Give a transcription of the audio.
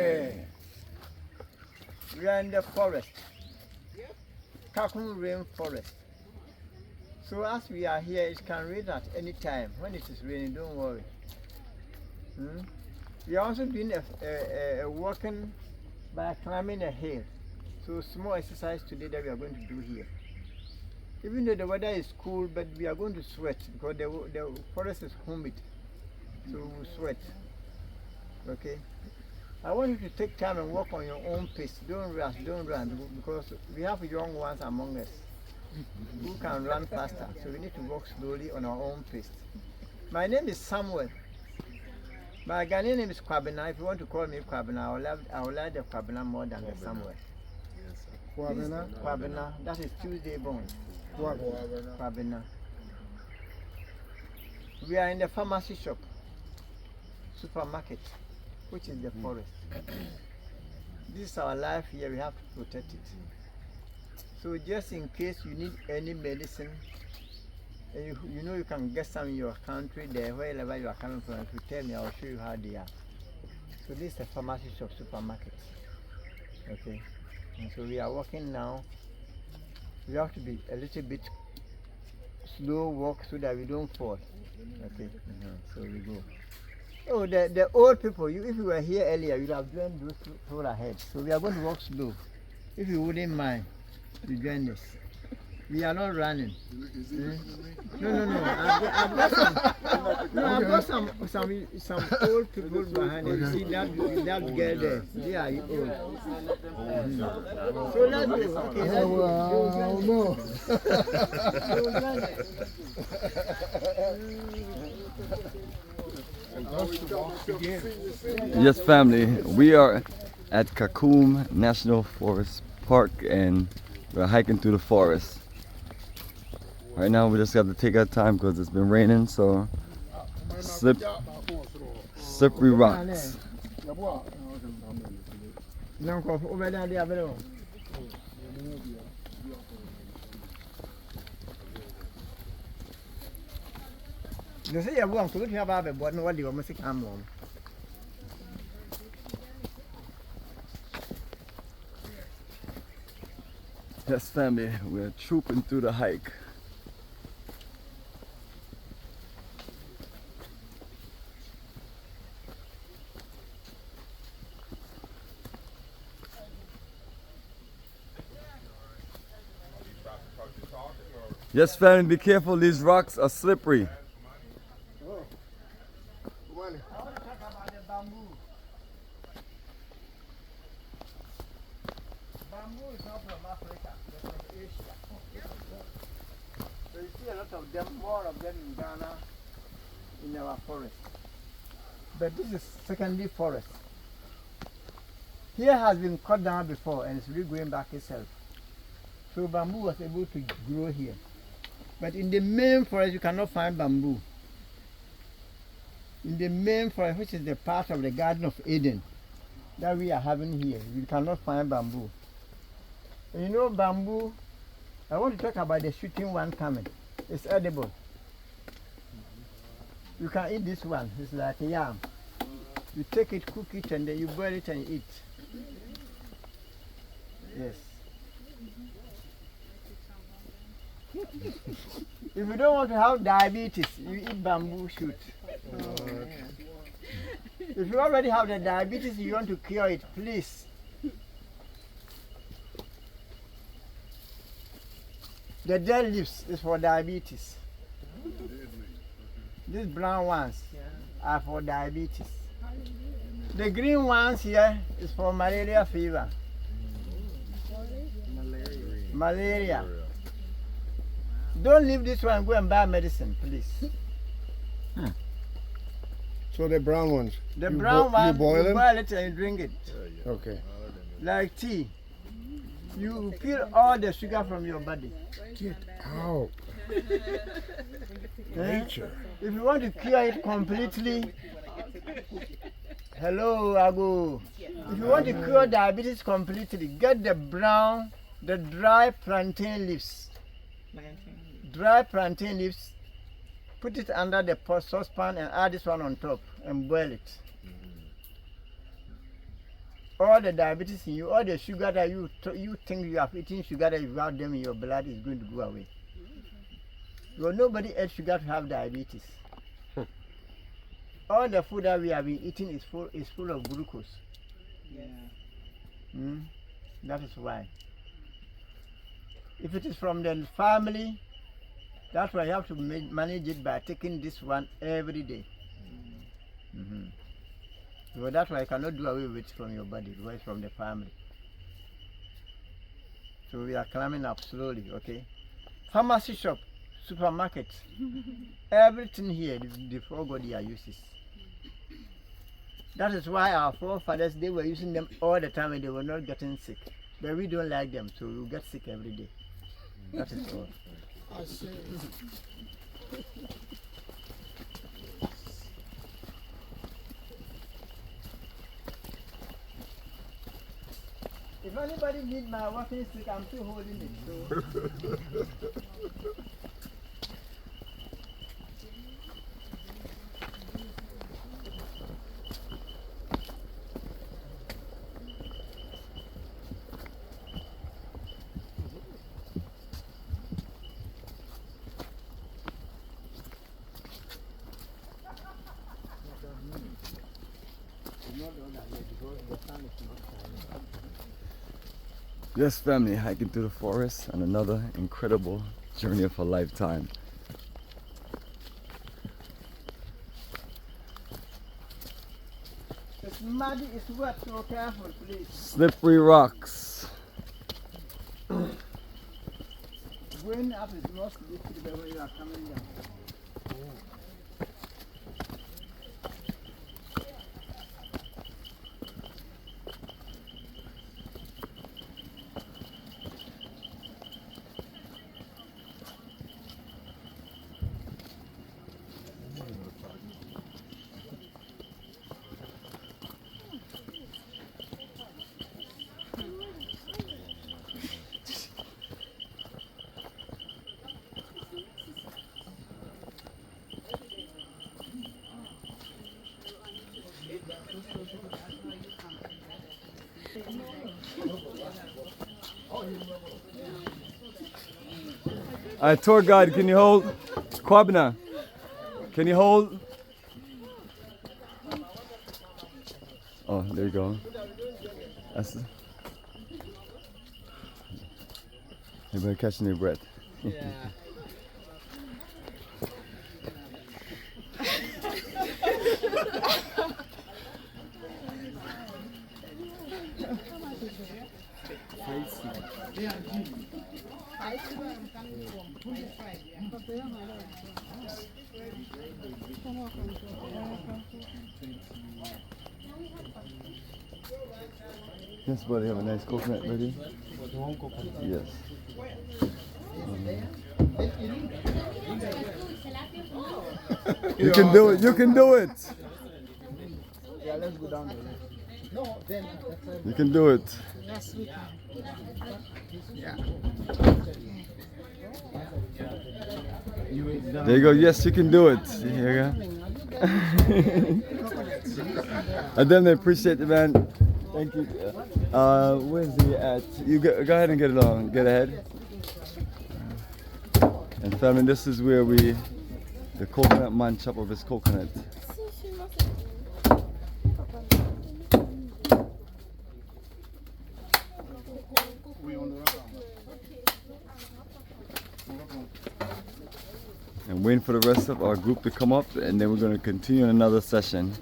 We are in the forest, Kakum rainforest. So as we are here, it can rain at any time. When it is raining, don't worry. We are also doing a walking by climbing a hill. So small exercise today that we are going to do here. Even though the weather is cool, but we are going to sweat because the forest is humid. So we sweat. Okay. I want you to take time and walk on your own pace. Don't rush, don't run, because we have young ones among us who can run faster. So we need to walk slowly on our own pace. My name is Samuel. My Ghanaian name is Kwabena. If you want to call me Kwabena, I will like the Kwabena more than the Samuel. Kwabena? Kwabena. That is Tuesday born. Kwabena. We are in the pharmacy shop, supermarket, which is the forest. This is our life here, we have to protect it. So just in case you need any medicine, and you know you can get some in your country there, wherever you are coming from, if you tell me, I will show you how they are. So this is a pharmacy shop, supermarket. Okay. And so we are walking now. We have to be a little bit slow walk so that we don't fall. Okay. So we go. Oh, the old people, if you were here earlier, you'd have joined those people ahead. So we are going to walk slow. If you wouldn't mind, you join us. We are not running. No. I've got some old people behind you. See that girl there? They are old. So let's go. Okay, let's go. Yes, family, we are at Kakum National Forest Park and we're hiking through the forest. Right now we just got to take our time because it's been raining, so slippery rocks. You say you're going to have a button, what do you want to come on? Yes, family, we're trooping through the hike. Yes, family, be careful, these rocks are slippery. I want to talk about the bamboo. Bamboo is not from Africa, it's from Asia. So you see a lot of them, more of them in Ghana, in our forest. But this is secondary forest. Here has been cut down before and it's regrowing back itself. So bamboo was able to grow here. But in the main forest you cannot find bamboo. In the main forest, which is the part of the Garden of Eden that we are having here, you cannot find bamboo. And you know bamboo, I want to talk about the shooting one coming. It's edible. You can eat this one, it's like a yam. You take it, cook it, and then you boil it and eat. Yes. If you don't want to have diabetes, you eat bamboo shoot. If you already have the diabetes, you want to cure it, please. The dead leaves is for diabetes. These brown ones are for diabetes. The green ones here is for malaria fever. Malaria. Don't leave this one and go and buy medicine, please. So the brown ones? The brown one, you boil them? boil it and you drink it. Okay. Like tea. You peel all the sugar from your body. Get out. Nature. If you want to cure it completely, hello, Ago. If you want to cure diabetes completely, get the brown, the dry plantain leaves. Dry plantain leaves, put it under the saucepan and add this one on top and boil it. all the diabetes in you, all the sugar that you think you have eaten sugar that you have them in your blood is going to go away. Because nobody ate sugar to have diabetes. All the food that we have been eating is full of glucose. That is why. If it is from the family, that's why you have to manage it by taking this one every day. So that's why I cannot do away with it from your body, because it's from the family. So we are climbing up slowly, okay? Pharmacy shop, supermarket, everything here, the forgot their uses. That is why our forefathers, they were using them all the time and they were not getting sick. But we don't like them, so we get sick every day. That is all. I see. If anybody needs my walking stick, I'm still holding it. So. Yes, family, hiking through the forest on another incredible journey of a lifetime. It's muddy, it's wet, so careful, please. Slippery rocks. Going up is not slippery the way you are coming down. Alright, tour guide, can you hold? Kwabena, can you hold? Oh, there you go. That's Everybody catching their breath. Yeah. Yes, buddy, have a nice coconut ready? Yes. You can do it, you can do it! Yeah, let's go down there. No, then You can do it. Yes, we can. There you go, yes, you can do it. Here you go. I definitely appreciate it, man. Thank you. Where's he at? You go ahead and get it on. Get ahead. And family, this is where the coconut man chop of his coconut. And waiting for the rest of our group to come up, and then we're going to continue another session.